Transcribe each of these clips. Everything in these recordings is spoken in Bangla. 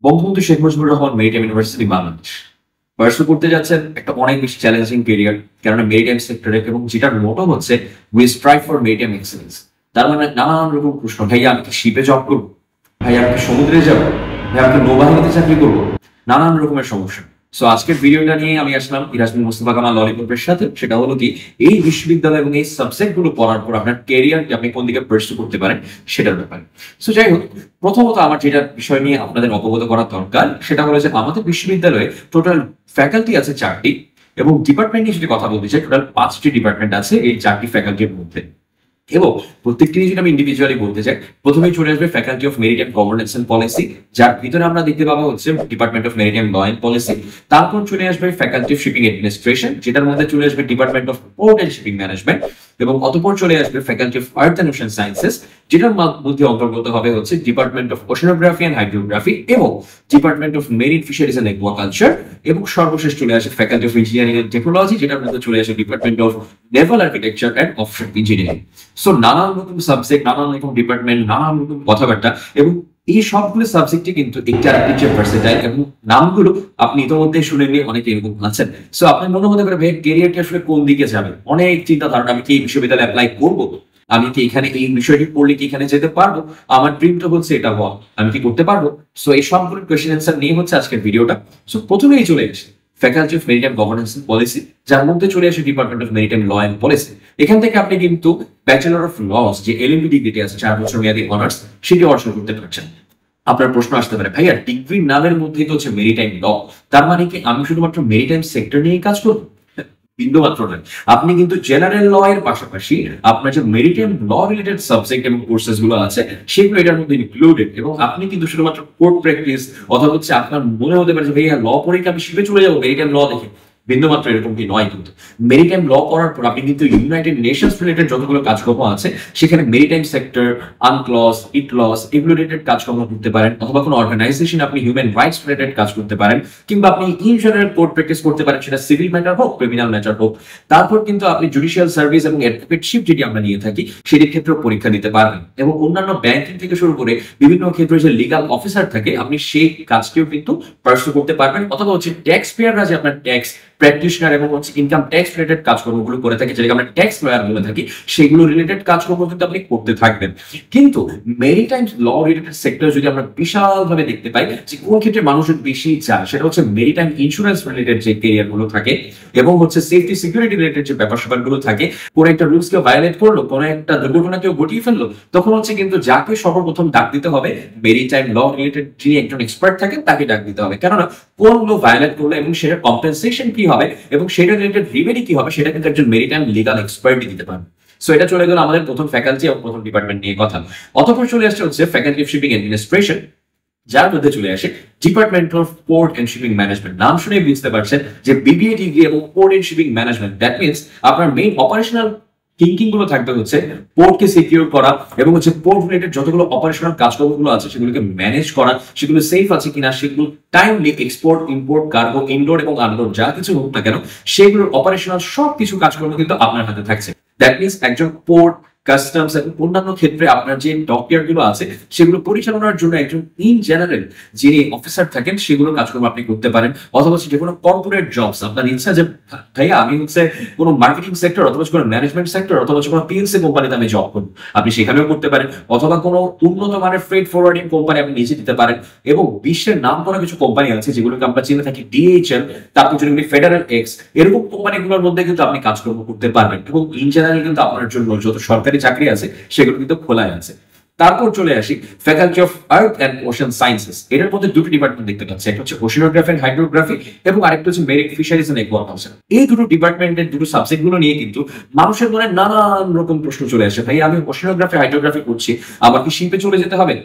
Bangabandhu Sheikh Mujibur Rahman maritime university Bangladesh varsity করতে যাচ্ছেন একটা অনেক বেশি চ্যালেঞ্জিং কেরিয়ার, কেননা মেরিটাইম সেক্টরে এবং যেটার মোটো হচ্ছে we strive for maritime excellence. তার মানে নানান রকম প্রশ্ন, ভাইয়া আমি কি শিপে জব করবো, ভাইয়া আমি কি সমুদ্রে যাবো, ভাইয়া আমি কি নৌবাহিনীতে চাকরি করবো, নানান রকমের সমস্যা। সো আজকের ভিডিওটা নিয়ে আমি আসলাম ইরাজমিন মুস্তফা কামাল ললিপপের সাথে। সেটা হলো কি, এই বিশ্ববিদ্যালয় এবং এই সাবজেক্ট গুলো পড়ার পর আপনার ক্যারিয়ারকে আপনি কোন দিকে পার্সু করতে পারেন সেটার ব্যাপারে। সো যাই হোক, প্রথমত আমার যেটা বিষয় নিয়ে আপনাদের অবগত করা দরকার সেটা হলো যে আমাদের বিশ্ববিদ্যালয়ে টোটাল ফ্যাকাল্টি আছে 4টি, এবং ডিপার্টমেন্ট নিয়ে যদি কথা বলতে চাই টোটাল 5টি ডিপার্টমেন্ট আছে এই 4টি ফ্যাকাল্টির মধ্যে। এবং প্রত্যেকটি যদি আমি ইন্ডিভিজুয়ালি বলতে চাই, প্রথমেই চলে আসবে faculty of maritime governance and policy, যার ভিতরে আমরা দেখতে পাবো হচ্ছে department of maritime law and policy. তারপর চলে আসবে ফ্যাকাল্টি অফ শিপিং অ্যাডমিনিস্ট্রেশন, যেটার মধ্যে চলে আসবে department of port and shipping management. এবং অতঃপর চলে আসবে faculty of earth and ocean sciences, যেটার মধ্যে অন্তর্গত হবে হচ্ছে department of oceanography and hydrography এবং department of marine fisheries and aquaculture. এবং সর্বশেষ চলে আসে faculty of engineering and technology, যেটার মধ্যে চলে আসে department of naval architecture and offshore engineering. So নানান রকম সাবজেক্ট, নানান রকম ডিপার্টমেন্ট, নানান রকম কথাবার্তা, এবং এই সবগুলো সাবজেক্টে কিন্তু একটি আরেকটি যে ভার্সেটাইল, এবং নামগুলো আপনি ইতিমধ্যে শুনে নিয়ে অনেকে এরকম আছেন। সো আপনার মনে হতে পারে ভাই ক্যারিয়ারটি আসলে কোন দিকে যাবে, অনেক চিন্তা ধারণা, আমি কি এই বিশ্ববিদ্যালয়ে অ্যাপ্লাই করবো, আমি কি এখানে এই বিষয়টি পড়লে কি এখানে যেতে পারবো, আমার ড্রিম তো হচ্ছে এটা হওয়া, আমি কি করতে পারবো। সো এই সবগুলো কোয়েশ্চেন অ্যান্সার নিয়ে হচ্ছে আজকের ভিডিওটা। সো প্রথমেই চলে আসে faculty of maritime governance and policy, যার মধ্যে চলে আসে department of maritime law and policy. এখান থেকে আপনি কিন্তু ব্যাচেলর অফ লস যে এলএলবি ডিগ্রিটি আছে 4 বছর মেয়াদী অনার্স, সেটি অর্জন করতে পারছেন। আপনার প্রশ্ন আসতে পারে, ভাইয়া ডিগ্রির নামের মধ্যেই তো হচ্ছে মেরিটাইম ল, তার মানে কি আমি শুধুমাত্র মেরিটাইম সেক্টর নিয়ে কাজ করবো? বিন্দুমাত্র নয়, আপনি কিন্তু জেনারেল ল এর পাশাপাশি আপনার যে মেরিটাইম ল রিলেটেড সাবজেক্ট এবং কোর্সেস গুলো আছে সেগুলো এটার মধ্যে ইনক্লুডেড। এবং আপনি কিন্তু শুধুমাত্র কোর্ট প্র্যাকটিস অথবা হচ্ছে আপনার মনে হতে পারে যে ভাইয়া ল পড়ে কি আমি শিখে চলে যাবো মেরিটাইম ল দেখে, বিন্দুমাত্র এরকম কি নয়। কিন্তু মেরিটাইম ল করার পর আপনি কিন্তু ইউনাইটেড নেশনস রিলেটেড যতগুলো কাজকর্ম আছে সেখানে মেরিটাইম সেক্টর, আনক্লস, ইটলস এগুলো রিলেটেড কাজকর্ম করতে পারেন, অথবা কোনো অর্গানাইজেশন আপনি হিউম্যান রাইটস রিলেটেড কাজ করতে পারেন, কিংবা আপনি ইন জেনারেল কোর্ট প্র্যাকটিস করতে পারেন, সেটা সিভিল ম্যাটার হোক, ক্রিমিনাল ম্যাটার হোক। তারপর কিন্তু আপনি জুডিশিয়াল সার্ভিস এবং অ্যাডভোকেটশিপ যেটি আমরা নিয়ে থাকি সেটির ক্ষেত্রেও পরীক্ষা দিতে পারবেন। এবং অন্যান্য ব্যাংকিং থেকে শুরু করে বিভিন্ন ক্ষেত্রে যে লিগাল অফিসার থাকে আপনি সেই কাজটিও কিন্তু পার্সু করতে পারবেন। অথবা হচ্ছে ট্যাক্স পেয়াররা যে আপনার ট্যাক্স প্র্যাকটিশনার এবং হচ্ছে ইনকাম ট্যাক্স রিলেটেড কাজকর্মগুলো করে থাকে, যেটাকে আমরা ট্যাক্স লয়ার বলে থাকি, সেগুলো রিলেটেড কাজকর্ম কিন্তু আপনি করতে থাকবেন। কিন্তু মেরিটাইম ল রিলেটেড সেক্টর যদি আমরা বিশালভাবে দেখতে পাই যে কোন ক্ষেত্রে মানুষের বেশি চায়, সেটা হচ্ছে মেরিটাইম ইন্স্যুরেন্স রিলেটেড যে ক্যারিয়ার গুলো থাকে এবং হচ্ছে সেফটি সিকিউরিটি রিলেটেড যে ব্যাপার স্যাপারগুলো থাকে। কোন একটা রুলস কেউ ভায়োলেট করলো, কোন একটা দুর্ঘটনা কেউ ঘটিয়ে ফেললো, তখন হচ্ছে কিন্তু যাকে সর্বপ্রথম ডাক দিতে হবে মেরিটাইম ল রিলেটেড যিনি একজন এক্সপার্ট থাকেন তাকে ডাক দিতে হবে। কেননা কোন লো ভায়োলেট করলো এবং সেটার কম্পেনসেশন কি হবে এবং সেটা রিলেটেড রিমেডি কি হবে সেটা কিন্তু একজন মেরিটাইম লিগাল এক্সপার্টই দিতে পারবে। সো এটা চলে গেল আমাদের প্রথম ফ্যাকাল্টি এবং প্রথম ডিপার্টমেন্ট নিয়ে কথা। অতঃপর চলে আসছে হচ্ছে ফ্যাকাল্টি অফ শিপিং অ্যাডমিনিস্ট্রেশন, যার মধ্যে চলে আসে department of port and shipping management. নাম শুনে বুঝতে পারছেন যে বিবিএ ডিগ্রি এবং port and shipping management, that means আপনার মেইন অপারেশনাল থিঙ্কিং গুলো থাকবে হচ্ছে পোর্টকে সিকিউর করা এবং হচ্ছে পোর্ট রিলেটেড যতগুলো অপারেশনাল কাজকর্মগুলো আছে সেগুলোকে ম্যানেজ করা, সেগুলো সেফ আছে কিনা, সেগুলো টাইমলি এক্সপোর্ট ইম্পোর্ট কার্গো ইনলোড এবং আনলোড যা কিছু হোক না কেন সেগুলোর অপারেশনাল সবকিছু কাজকর্ম কিন্তু আপনার হাতে থাকছে। দ্যাট মিনস একজন পোর্ট, কাস্টমস এবং অন্যান্য ক্ষেত্রে আপনার যে ডকইয়ার্ড গুলো আছে সেগুলো পরিচালনার জন্য একজন ইন জেনারেল যিনি অফিসার থাকেন সেগুলো কাজকর্ম আপনি করতে পারেন। অথবা যে কোনো কর্পোরেট জবস আপনার ইচ্ছা যে ভাইয়া আমি হচ্ছে কোনো মার্কেটিং সেক্টর অথবা কোনো ম্যানেজমেন্ট সেক্টর অথবা কোনো পিএলসি কোম্পানিতে আমি জব করবো, আপনি সেখানেও করতে পারেন। অথবা কোনো উন্নত মানের ফ্রেট ফরওয়ার্ডিং কোম্পানি আপনি নিজে দিতে পারেন। এবং বিশ্বের নাম করা কিছু কোম্পানি আছে যেগুলোকে আমরা চিনে থাকি ডিএইচএল, তারপর যদি ফেডারেল এক্স, এরকম কোম্পানিগুলোর মধ্যে কিন্তু আপনি কাজকর্ম করতে পারবেন। এবং ইন জেনারেল কিন্তু আপনার জন্য যত সরকারি চাকরি আছে সেগুলো কিন্তু খোলাই আছে। তারপর চলে আসি faculty of earth and ocean sciences, এটার মধ্যে দুটো ডিপার্টমেন্ট দেখতে পাচ্ছি, একটা হচ্ছে ওশানোগ্রাফি এন্ড হাইড্রোগ্রাফি এবং আরেকটা হচ্ছে মেরিন ফিশারিজ এন্ড অ্যাকুয়াকালচার। এই দুটো ডিপার্টমেন্টের দুটো সাবজেক্ট গুলো নিয়ে কিন্তু মানুষের মনে নানান রকম প্রশ্ন চলে আসে, ভাই আমি ওশানোগ্রাফি হাইড্রোগ্রাফি করছি, আমার কি শিপে চলে যেতে হবে?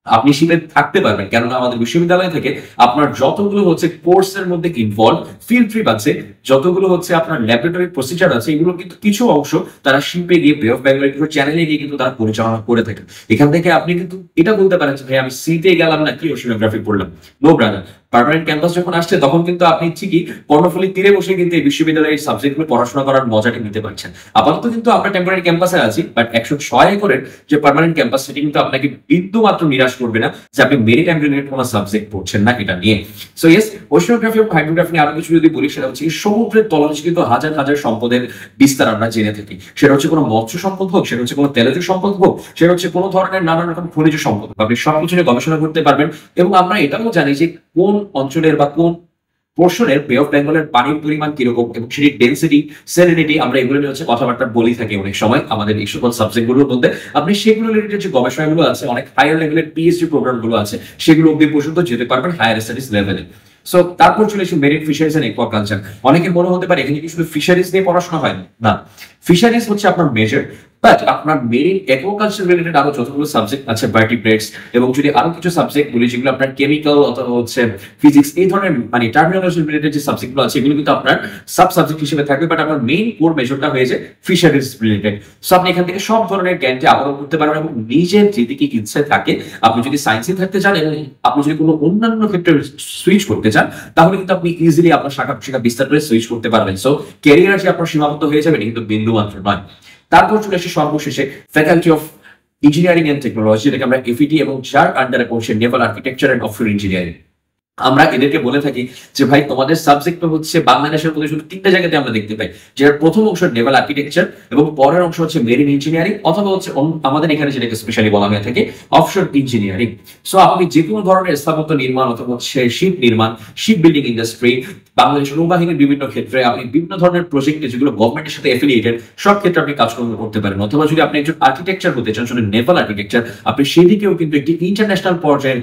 আপনি শিপে থাকতে পারবেন, কেননা আমাদের বিশ্ববিদ্যালয় থেকে আপনার যতগুলো হচ্ছে কোর্সের মধ্যে ইনভলভ ফিল্ড ট্রিপ আছে, যতগুলো হচ্ছে আপনার ল্যাবরেটরি প্রসিজার আছে, এগুলো কিন্তু কিছু অংশ তারা শিপে গিয়ে বে অফ বেঙ্গল চ্যানেলে গিয়ে কিন্তু তারা পরিচালনা করে থাকে। এখান থেকে আপনি কিন্তু এটা বলতে পারেন যে ভাই আমি সিতে গেলাম না কি ওশানোগ্রাফি পড়লাম, নো ব্রাদার, পার্মানেন্ট ক্যাম্পাস যখন আসছে তখন কিন্তু আপনি ঠিকই কর্ণফুলী তীরে বসে কিন্তু এই বিশ্ববিদ্যালয়ের সাবজেক্টগুলো পড়াশোনা করার মজাটা নিতে পারছেন। আপাতত কিন্তু আমরা টেম্পোরারি ক্যাম্পাসে আছি, বাট 106 একরের যে পার্মানেন্ট ক্যাম্পাস সেটি কিন্তু আপনাকে বিন্দু মাত্র নিরাশ করবে না যে আপনি মেরিটাইম রিলেটেড কোনো সাবজেক্ট পড়ছেন না এটা নিয়ে। সো ইয়েস, ওশেনোগ্রাফি এবং হাইড্রোগ্রাফি নিয়ে আরো কিছু যদি বলি, সেটা হচ্ছে সমুদ্রের তলদেশে কিন্তু হাজার হাজার সম্পদের বিস্তার আমরা জেনে থাকি। সেটা হচ্ছে কোনো মৎস্য সম্পদ হোক, সেটা হচ্ছে কোনো তেলজ সম্পদ হোক, সেটা হচ্ছে কোনো ধরনের নানান রকম খনিজ সম্পদ হোক, আপনি সবকিছু নিয়ে গবেষণা করতে পারবেন। এবং আমরা এটাও জানি যে কোন অঞ্চলের বা কোন পোর্শনের বে অফ বেঙ্গলের পানির পরিমাণ কিরকম এবং সেটি ডেন্সিটি, সেলিনিটি, আমরা এগুলো নিয়ে হচ্ছে কথাবার্তা বলি থাকি অনেক সময় আমাদের এই সকল সাবজেক্ট গুলোর মধ্যে। আপনি সেগুলো রিলেটেড যে গবেষণাগুলো আছে, অনেক হায়ার লেভেলের পিএইচডি প্রোগ্রাম গুলো আছে, সেগুলো অব্দি পর্যন্ত যেতে পারবেন হায়ার স্টাডিজ লেভেলে। সো তারপর চলে এসে মেরিন ফিশারিজ এন্ড একুয়াকালচার। অনেকের মনে হতে পারে এখানে কি শুধু ফিশারিজ নিয়ে পড়াশোনা হয় না, ফিশারিজ হচ্ছে আপনার মেজর, বাট আপনার মেরিন একুয়াকালচার রিলেটেড আরো যতগুলো সাবজেক্ট আছে, ভার্টিব্রেটস এবং যদি আরো কিছু সাবজেক্ট বলি যেগুলো আপনার কেমিক্যাল অথবা হচ্ছে ফিজিক্স, এই ধরনের মানে টার্মিনোলজি রিলেটেড যে সাবজেক্টগুলো আছে এগুলো কিন্তু আপনার সাব সাবজেক্ট হিসেবে থাকবে, বাট আপনার মেইন কোর মেজরটা হয়ে যায় ফিশারিজ রিলেটেড। সো আপনি এখান থেকে সব ধরনের জ্ঞানটি আহরণ করতে পারবেন এবং নিজের যেদিকে ইচ্ছে থাকে, আপনি যদি সায়েন্সে থাকতে চান এবং আপনি যদি কোনো অন্যান্য ক্ষেত্রে সুইচ করতে চান, তাহলে কিন্তু আপনি ইজিলি আপনার শাখা প্রশাখা বিস্তার করে সুইচ করতে পারবেন। সো ক্যারিয়ার যে আপনার সীমাবদ্ধ হয়ে যাবে কিন্তু বিন্দু মাত্র নয়। তারপর চলে আসে সর্বশেষে faculty of engineering and technology, যেটাকে আমরা এফইটি এবং যার আন্ডারে পড়ছে naval architecture and offshore engineering. আমরা এদেরকে বলে থাকি যে ভাই তোমাদের সাবজেক্ট হচ্ছে বাংলাদেশের মধ্যে শুধু 3টে জায়গাতে আমরা দেখতে পাই, যেটার প্রথম অংশ নেভাল আর্কিটেকচার এবং পরের অংশ হচ্ছে মেরিন ইঞ্জিনিয়ারিং, অথবা হচ্ছে আমাদের এখানে যেটাকে স্পেশালি বলা হয়ে থাকে অফশোর ইঞ্জিনিয়ারিং। সো আপনি যে কোনো ধরনের স্থাপত্য নির্মাণ অথবা হচ্ছে শিপ নির্মাণ, শিপ বিল্ডিং ইন্ডাস্ট্রি, বাংলাদেশ নৌবাহিনীর বিভিন্ন ক্ষেত্রে আপনি বিভিন্ন ধরনের প্রজেক্টে যেগুলো গভর্নমেন্টের সাথে এফিলিয়েটেড, সব ক্ষেত্রে আপনি কাজকর্ম করতে পারেন। অথবা যদি আপনি একজন আর্কিটেকচার হতে চান, শুধু নেভাল আর্কিটেকচার, আপনি সেদিকেও কিন্তু একটি ইন্টারন্যাশনাল পর্যায়ের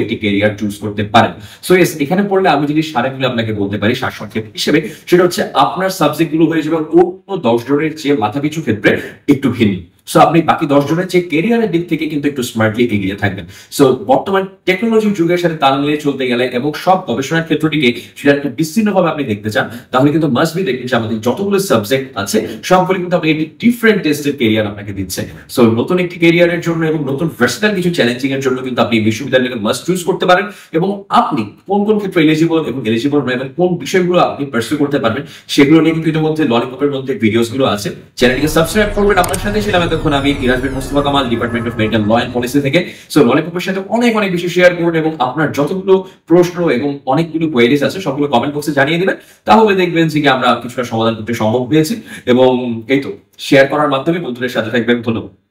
একটি ক্যারিয়ার চুজ করতে পারেন। সো ইয়েস, এখানে পড়লে আমি যদি সারাগুলো আপনাকে বলতে পারি সারসংক্ষেপ হিসেবে, সেটা হচ্ছে আপনার সাবজেক্ট গুলো হয়ে যাবে অন্য 10 জনের চেয়ে মাথাপিছু ক্ষেত্রে একটু ভিন্ন। সো আপনি বাকি 10 জনের চেয়ে ক্যারিয়ারের দিক থেকে কিন্তু একটু স্মার্টলি এগিয়ে থাকবেন। সো বর্তমান টেকনোলজির যুগের সাথে তাল মিলিয়ে চলতে গেলে এবং সব গবেষণার ক্ষেত্রটিকে সেটা একটা বিচ্ছিন্নভাবে আপনি দেখতে চান, তাহলে কিন্তু মাস্ট বি দেখবেন যে আমাদের যতগুলো সাবজেক্ট আছে সবগুলো কিন্তু আপনি একটি ডিফারেন্ট টেস্টের ক্যারিয়ার আপনাকে দিচ্ছে। সো নতুন একটি ক্যারিয়ারের জন্য এবং নতুন ভার্সেটাইল কিছু চ্যালেঞ্জিং এর জন্য কিন্তু আপনি বিশ্ববিদ্যালয়কে মাস্ট চুজ করতে পারেন এবং আপনি কোন কোন ক্ষেত্রে এলিজিবল এবং এলিজিবল নয় এবং কোন বিষয়গুলো আপনি পার্সিউ করতে পারবেন সেগুলো নিয়ে কিন্তু ইতিমধ্যে ললিপপের মধ্যে ভিডিওস গুলো আছে। চ্যানেলটিকে সাবস্ক্রাইব করবেন। আপনার সাথে ছিলাম এতক্ষণ আমি Iraj bin Mustafa Kamal, department of medical law and policy থেকে। সো ললিপপের সাথে অনেক অনেক বেশি শেয়ার করুন এবং আপনার যতগুলো প্রশ্ন এবং অনেকগুলো কোয়েরিজ আছে সবগুলো কমেন্ট বক্সে জানিয়ে দিবেন, তাহলে দেখবেন যে আমরা কিছুটা সমাধান করতে সম্ভব হয়েছে। এবং এই তো শেয়ার করার মাধ্যমে বন্ধুদের সাথে থাকবেন। ধন্যবাদ।